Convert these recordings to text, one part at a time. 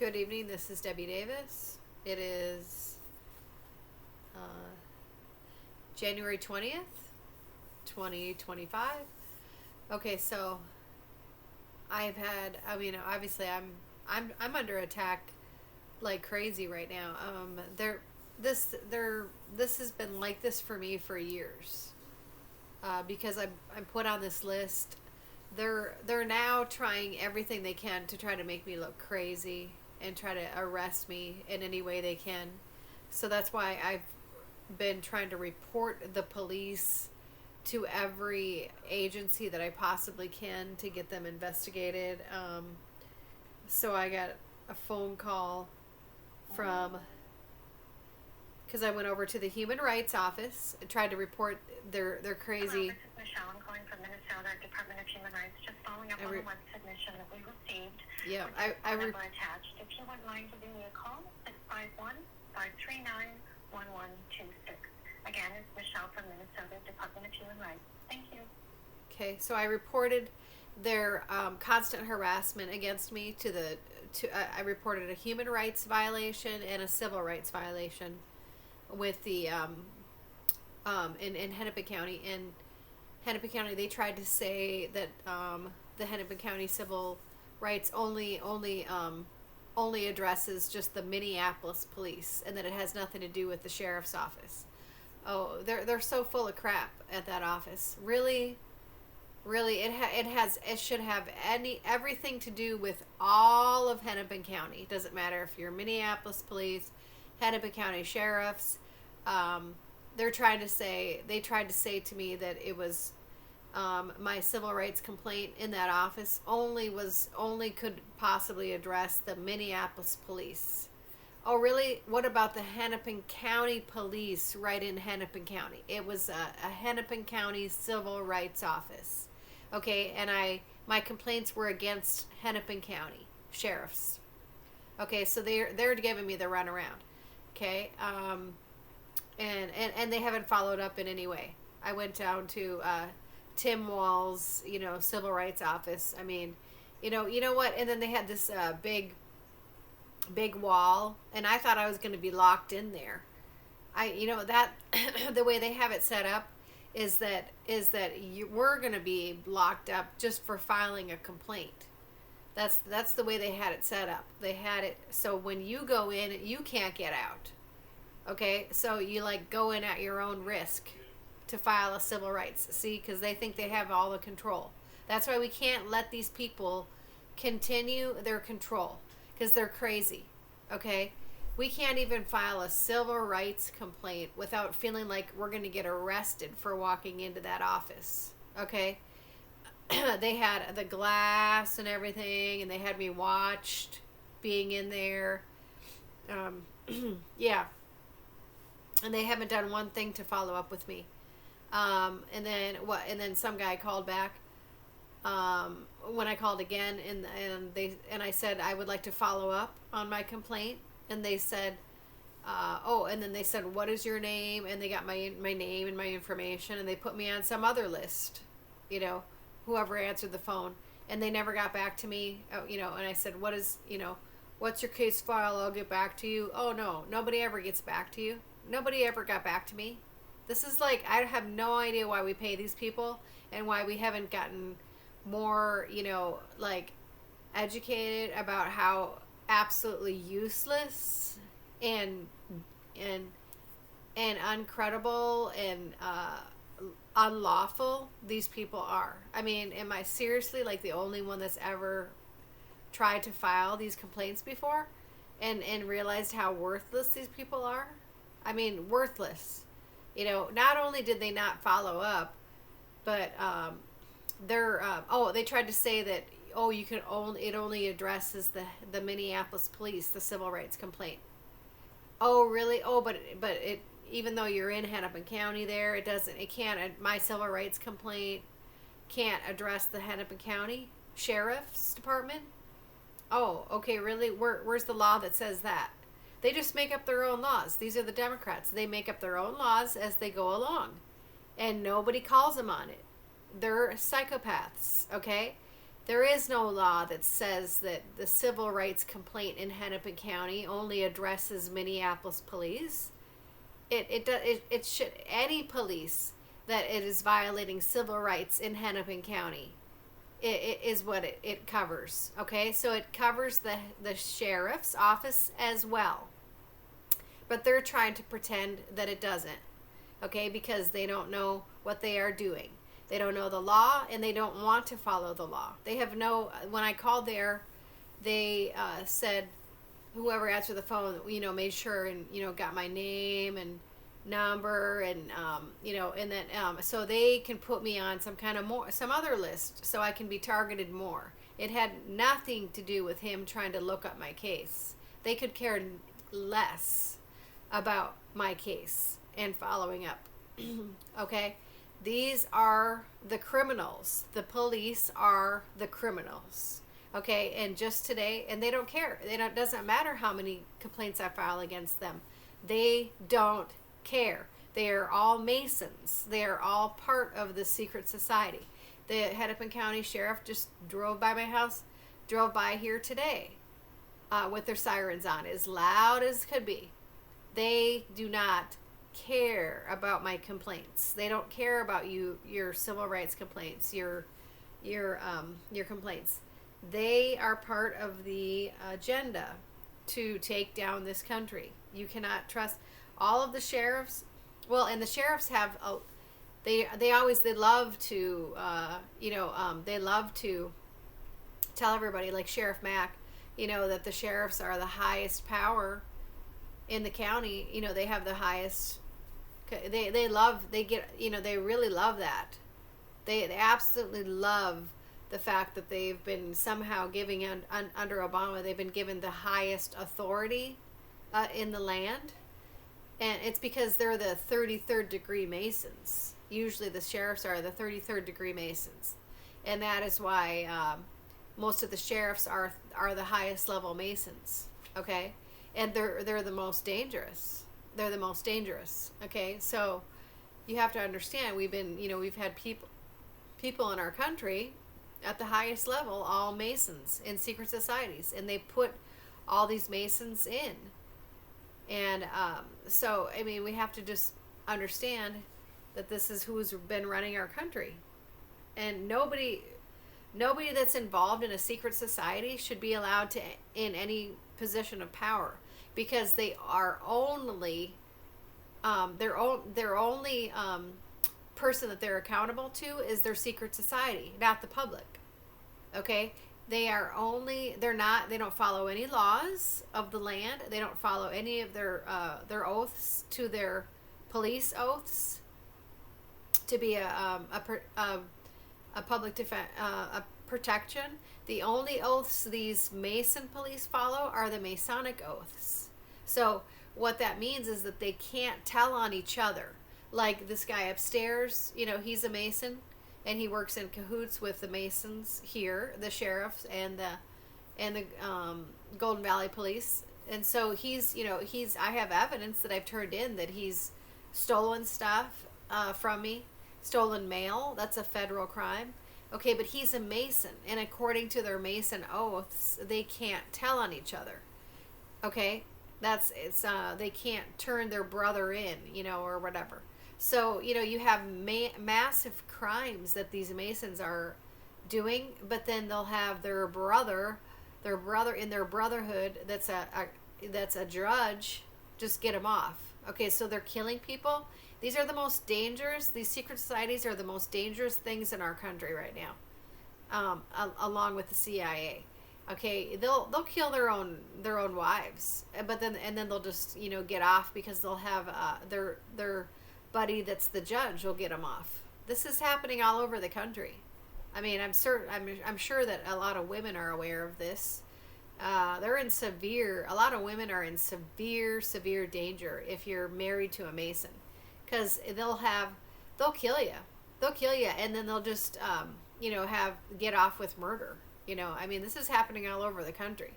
Good evening. This is Debbie Davis. It is January 20th, 2025. Okay, so obviously I'm under attack like crazy right now. This has been like this for me for years. Because I'm put on this list. They're now trying everything they can to try to make me look crazy and try to arrest me in any way they can. So that's why I've been trying to report the police to every agency that I possibly can to get them investigated. So I got a phone call from because I went over to the Human Rights Office and tried to report their crazy. Hello, this is Michelle. I'm calling from Minnesota Department of Human Rights. Just following up on the web submission that we received. Yeah, Number attached. If you wouldn't mind giving me a call, 651-539-1126. Again, it's Michelle from Minnesota Department of Human Rights. Thank you. Okay, so I reported their constant harassment against me I reported a human rights violation and a civil rights violation with the in Hennepin County. In Hennepin County, they tried to say that the Hennepin County civil rights only addresses just the Minneapolis police, and that it has nothing to do with the sheriff's office. Oh, they're so full of crap at that office. Really, really, it should have everything to do with all of Hennepin County. It doesn't matter if you're Minneapolis police, Hennepin County sheriffs. They tried to say to me that it was my civil rights complaint in that office only could possibly address the Minneapolis police. Oh, really? What about the Hennepin County police right in Hennepin County? It was a Hennepin County civil rights office. Okay, and my complaints were against Hennepin County sheriffs. Okay, so they're giving me the runaround. Okay, and they haven't followed up in any way. I went down to Tim Wall's, civil rights office. I mean, you know what? And then they had this big wall, and I thought I was going to be locked in there. That the way they have it set up is that we're going to be locked up just for filing a complaint. That's the way they had it set up. They had it so when you go in, you can't get out. Okay, so you go in at your own risk to file a civil rights. See, because they think they have all the control. That's why we can't let these people continue their control, because they're crazy. Okay, we can't even file a civil rights complaint without feeling like we're going to get arrested for walking into that office. Okay, they had the glass and everything, and they had me watched being in there. Yeah, and they haven't done one thing to follow up with me. And then some guy called back when I called again, and I said I would like to follow up on my complaint, and they said, and then they said, what is your name? And they got my name and my information, and they put me on some other list, whoever answered the phone, and they never got back to me. And I said, what's your case file? I'll get back to you. Oh no, nobody ever gets back to you. Nobody ever got back to me. This is I have no idea why we pay these people and why we haven't gotten more, educated about how absolutely useless and uncredible and unlawful these people are. I mean, am I seriously the only one that's ever tried to file these complaints before and realized how worthless these people are? I mean, worthless. Not only did they not follow up, but they tried to say that it only addresses the Minneapolis police, the civil rights complaint. Oh, really? Oh, but it, even though you're in Hennepin County there, my civil rights complaint can't address the Hennepin County Sheriff's Department. Oh, okay, really? Where's the law that says that? They just make up their own laws. These are the Democrats. They make up their own laws as they go along, and nobody calls them on it. They're psychopaths, okay? There is no law that says that the civil rights complaint in Hennepin County only addresses Minneapolis police. It should, any police that it is violating civil rights in Hennepin County, it is what it covers. Okay, so it covers the sheriff's office as well, but they're trying to pretend that it doesn't. Okay, because they don't know what they are doing. They don't know the law, and they don't want to follow the law. They have no. When I called there, they said, whoever answered the phone, made sure and got my name and number and and then so they can put me on some other list so I can be targeted more. It had nothing to do with him trying to look up my case. They could care less about my case and following up. Okay, these are the criminals. The police are the criminals. Okay, and just today, and they don't care. It doesn't matter how many complaints I file against them. They don't care. They are all Masons. They are all part of the secret society. The Hennepin County Sheriff just drove by my house, drove by here today with their sirens on, as loud as could be. They do not care about my complaints. They don't care about your civil rights complaints, your complaints. They are part of the agenda to take down this country. You cannot trust all of the sheriffs. Well, and the sheriffs have they love to they love to tell everybody, like Sheriff Mack, that the sheriffs are the highest power in the county. They have the highest. They really love that. They absolutely love the fact that they've been somehow giving under Obama, they've been given the highest authority in the land. And it's because they're the 33rd degree Masons. Usually the sheriffs are the 33rd degree Masons. And that is why most of the sheriffs are the highest level Masons. Okay? And they're the most dangerous. They're the most dangerous. Okay? So you have to understand, we've had people in our country at the highest level, all Masons in secret societies, and they put all these Masons in. And so, we have to just understand that this is who's been running our country. And nobody that's involved in a secret society should be allowed to in any position of power, because they are only their only person that they're accountable to is their secret society, not the public. Okay? They don't follow any laws of the land. They don't follow any of their oaths, to their police oaths to be a public defense, a protection. The only oaths these Mason police follow are the Masonic oaths. So what that means is that they can't tell on each other. Like this guy upstairs, he's a Mason, and he works in cahoots with the Masons here, the sheriffs and the Golden Valley Police. And so I have evidence that I've turned in that he's stolen stuff from me, stolen mail. That's a federal crime. Okay, but he's a Mason, and according to their Mason oaths, they can't tell on each other. Okay, they can't turn their brother in, or whatever. So, you have massive crimes that these Masons are doing, but then they'll have their brother in their brotherhood that's a judge, just get them off. Okay, so they're killing people. These secret societies are the most dangerous things in our country right now, along with the CIA. Okay, they'll kill their own wives, but then they'll just get off, because they'll have their buddy that's the judge will get them off. This is happening all over the country. I'm sure that a lot of women are aware of this. A lot of women are in severe danger if you're married to a Mason, because they'll kill you, and then they'll just get off with murder. This is happening all over the country.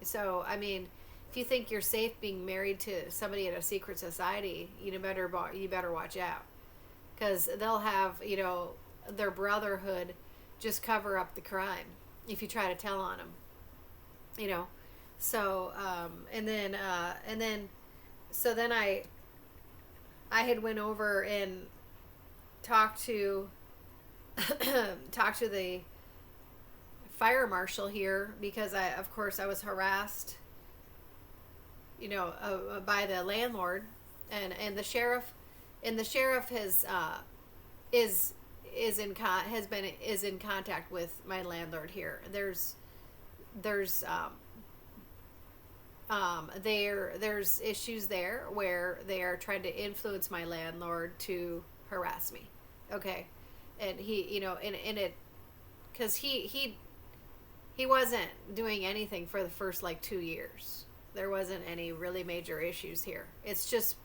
So if you think you're safe being married to somebody in a secret society, you better watch out, because they'll have their brotherhood just cover up the crime if you try to tell on them, you know. So so then I had went over and talked to talked to the fire marshal here because of course I was harassed, you know, by the landlord, and the sheriff, has is in contact with my landlord here. There's there's issues there where they are trying to influence my landlord to harass me. Okay. And he, you know, and it, because he wasn't doing anything for the first like 2 years. There wasn't any really major issues here. It's just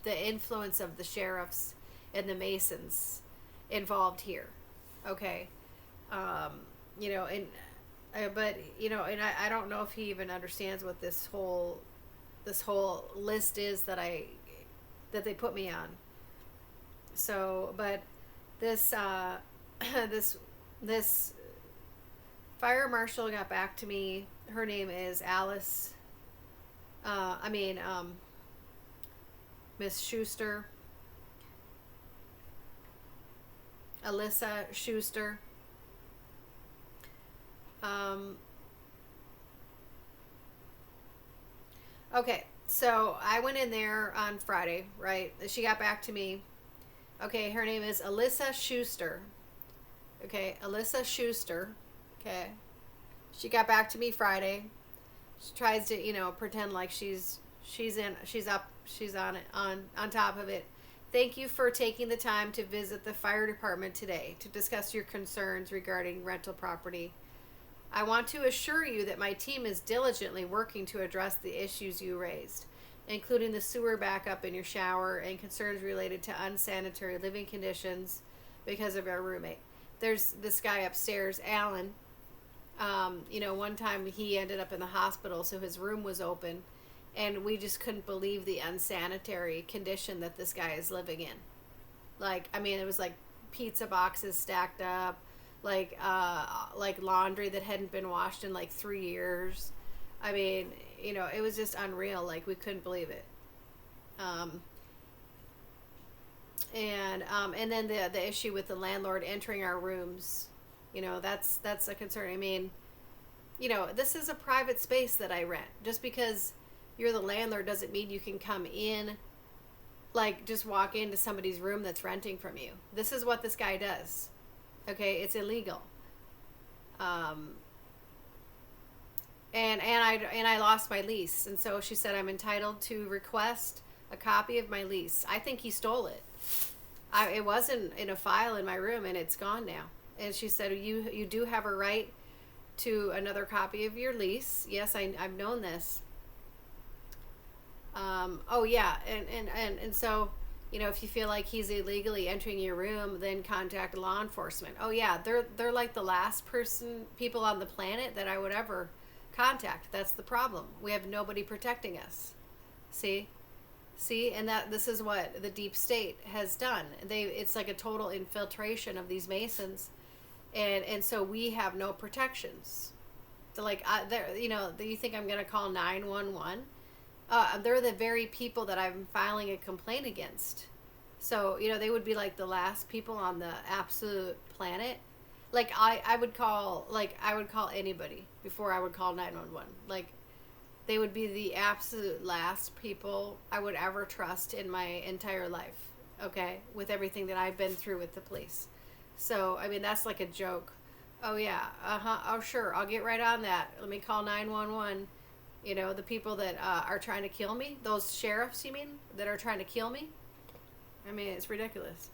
the influence of the sheriffs and the Masons involved here. Okay. You know, and but you know, and I don't know if he even understands what this whole list is that they put me on. So, but this this fire marshal got back to me. Her name is Alice. Miss Schuster. Alyssa Schuster. Okay, so I went in there on Friday, right? She got back to me. Okay, her name is Alyssa Schuster. Okay, Alyssa Schuster. Okay. She got back to me Friday. She tries to, you know, pretend like she's on top of it. Thank you for taking the time to visit the fire department today to discuss your concerns regarding rental property. I want to assure you that my team is diligently working to address the issues you raised, including the sewer backup in your shower and concerns related to unsanitary living conditions because of our roommate. There's this guy upstairs, Alan. You know, one time he ended up in the hospital, so his room was open, and we just couldn't believe the unsanitary condition that this guy is living in. Like, I mean, it was like pizza boxes stacked up, like laundry that hadn't been washed in like 3 years. I mean, you know, it was just unreal. Like, we couldn't believe it. And then the issue with the landlord entering our rooms, you know, that's a concern. I mean, you know, this is a private space that I rent. Just because you're the landlord doesn't mean you can come in, like, just walk into somebody's room that's renting from you. This is what this guy does. Okay, it's illegal. And I lost my lease, and so she said I'm entitled to request a copy of my lease. I think he stole it. It wasn't in a file in my room, and it's gone now. And she said you do have a right to another copy of your lease. Yes, I've known this. Oh yeah, and so, you know, if you feel like he's illegally entering your room, then contact law enforcement. Oh yeah, they're like the last people on the planet that I would ever contact. That's the problem. We have nobody protecting us. See, and that this is what the deep state has done. It's like a total infiltration of these Masons, and so we have no protections. So like, you know, you think I'm gonna call 911? They're the very people that I'm filing a complaint against. So, you know, they would be like the last people on the absolute planet. Like, I would call anybody before I would call 911. Like, they would be the absolute last people I would ever trust in my entire life. Okay? With everything that I've been through with the police. So, I mean, that's like a joke. Oh, yeah. Oh, sure. I'll get right on that. Let me call 911. You know, the people that are trying to kill me, those sheriffs, you mean, that are trying to kill me? I mean, it's ridiculous.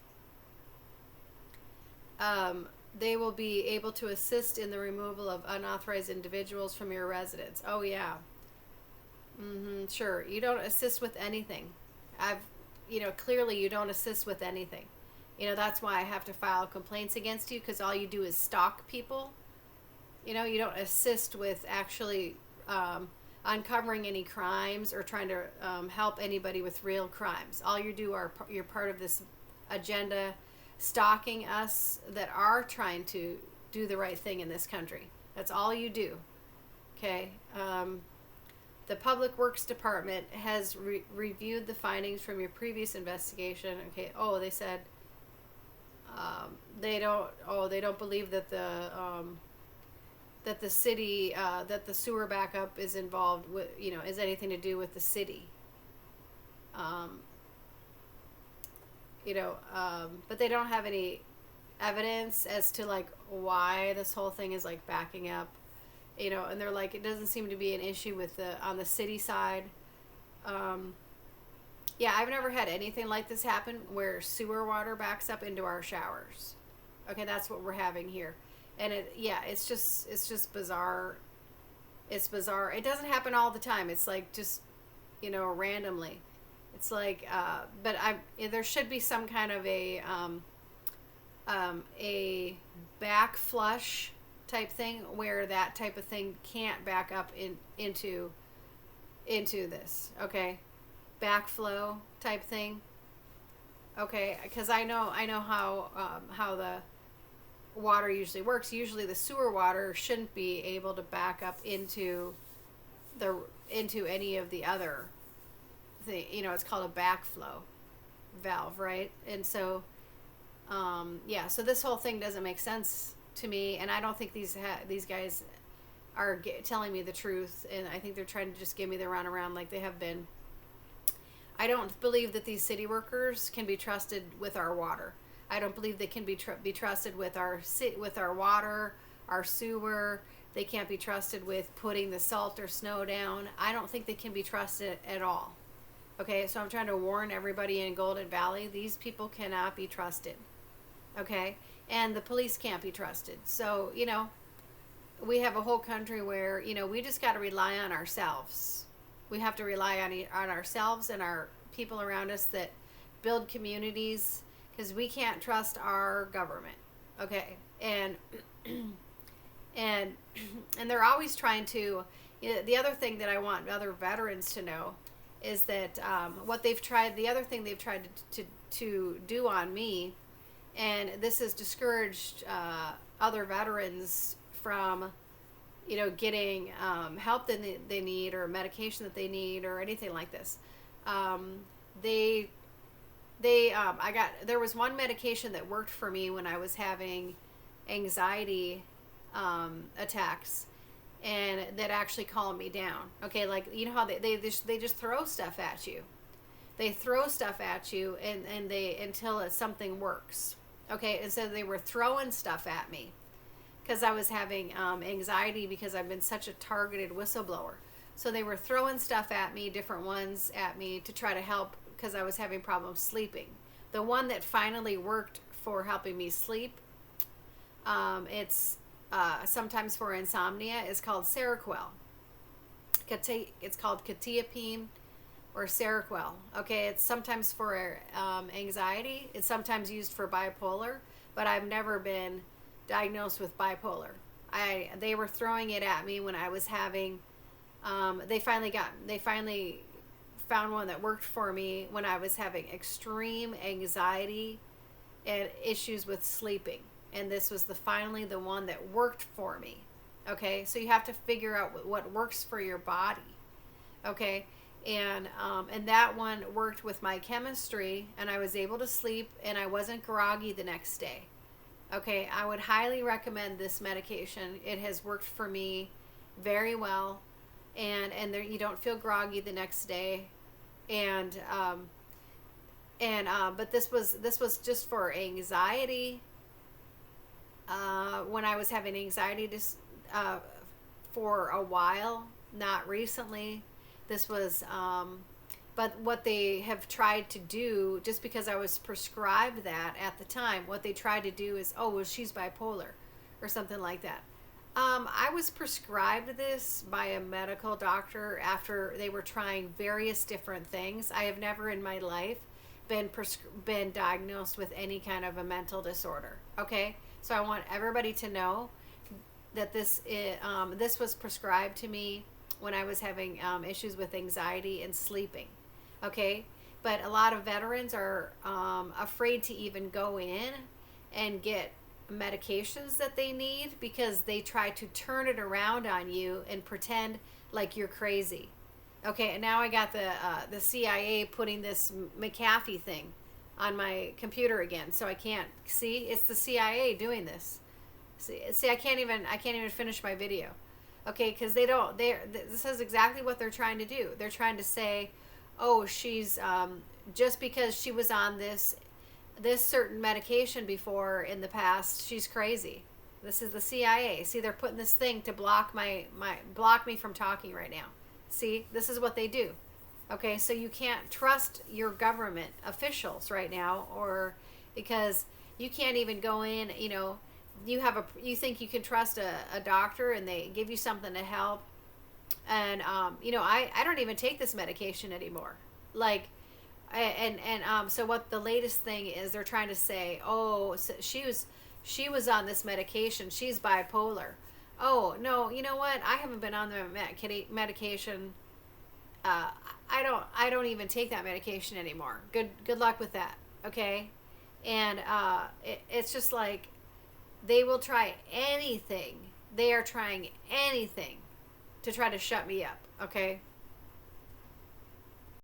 They will be able to assist in the removal of unauthorized individuals from your residence. Oh, yeah. Sure. You don't assist with anything. You know, clearly you don't assist with anything. You know, that's why I have to file complaints against you, because all you do is stalk people. You know, you don't assist with actually uncovering any crimes or trying to help anybody with real crimes. All you do you're part of this agenda, stalking us that are trying to do the right thing in this country. That's all you do. Okay. The Public Works Department has reviewed the findings from your previous investigation. Okay. Oh, they said they don't. Oh, they don't believe that the city that the sewer backup is involved with. Is anything to do with the city. Um, but they don't have any evidence as to like why this whole thing is like backing up. And they're like, it doesn't seem to be an issue with on the city side. Yeah, I've never had anything like this happen where sewer water backs up into our showers. Okay, that's what we're having here. And it's just bizarre. It's bizarre. It doesn't happen all the time. It's like just, randomly. It's like, but there should be some kind of a back flush type thing where that type of thing can't back up into this. Okay, backflow type thing. Okay, because I know how the water usually works. Usually the sewer water shouldn't be able to back up into any of the other thing. It's called a backflow valve, right? And so so this whole thing doesn't make sense to me, and I don't think these guys are telling me the truth, and I think they're trying to just give me the runaround like they have been. I don't believe that these city workers can be trusted with our water. I don't believe they can be trusted with our water, our sewer. They can't be trusted with putting the salt or snow down. I don't think they can be trusted at all. Okay, so I'm trying to warn everybody in Golden Valley, these people cannot be trusted. Okay, and the police can't be trusted. So, we have a whole country where, we just got to rely on ourselves. We have to rely on ourselves and our people around us that build communities, because we can't trust our government. Okay, and and they're always trying to. The other thing that I want other veterans to know is that the other thing they've tried to do on me, and this has discouraged other veterans from getting help that they need, or medication that they need, or anything like this. There was one medication that worked for me when I was having anxiety attacks, and that actually calmed me down. Okay, like how they just throw stuff at you. They throw stuff at you, and they until something works. Okay, and so they were throwing stuff at me because I was having anxiety, because I've been such a targeted whistleblower. So they were throwing stuff at me, different ones at me, to try to help, because I was having problems sleeping. The one that finally worked for helping me sleep, it's sometimes for insomnia, is called Seroquel. It's called Quetiapine or Seroquel. Okay, it's sometimes for anxiety. It's sometimes used for bipolar, but I've never been diagnosed with bipolar. They were throwing it at me when I was having. They finally found one that worked for me when I was having extreme anxiety and issues with sleeping, and this was finally the one that worked for me. Okay, so you have to figure out what works for your body. Okay, and that one worked with my chemistry, and I was able to sleep, and I wasn't groggy the next day. Okay, I would highly recommend this medication. It has worked for me very well, and there, you don't feel groggy the next day, but this was just for anxiety. When I was having anxiety for a while, not recently. This was, but what they have tried to do, just because I was prescribed that at the time, what they tried to do is, oh, well, she's bipolar or something like that. I was prescribed this by a medical doctor after they were trying various different things. I have never in my life been diagnosed with any kind of a mental disorder. Okay, so I want everybody to know that this was prescribed to me when I was having issues with anxiety and sleeping. Okay, but a lot of veterans are afraid to even go in and get medications that they need because they try to turn it around on you and pretend like you're crazy. Okay, and now I got the CIA putting this McAfee thing on my computer again, so I can't see. It's the CIA doing this. See, I can't even finish my video. Okay, because they don't. This is exactly what they're trying to do. They're trying to say, oh, she's just because she was on this certain medication before in the past, she's crazy. This is the CIA. See, they're putting this thing to block block me from talking right now. See, this is what they do. Okay, so you can't trust your government officials right now, or because you can't even go in. You think you can trust a doctor and they give you something to help, and I don't even take this medication anymore. Like, so what the latest thing is, they're trying to say, oh, so she was on this medication, she's bipolar. Oh no, you know what? I haven't been on the medication. I don't even take that medication anymore. Good luck with that. Okay, and it's just like they will try anything. They are trying anything to try to shut me up. Okay,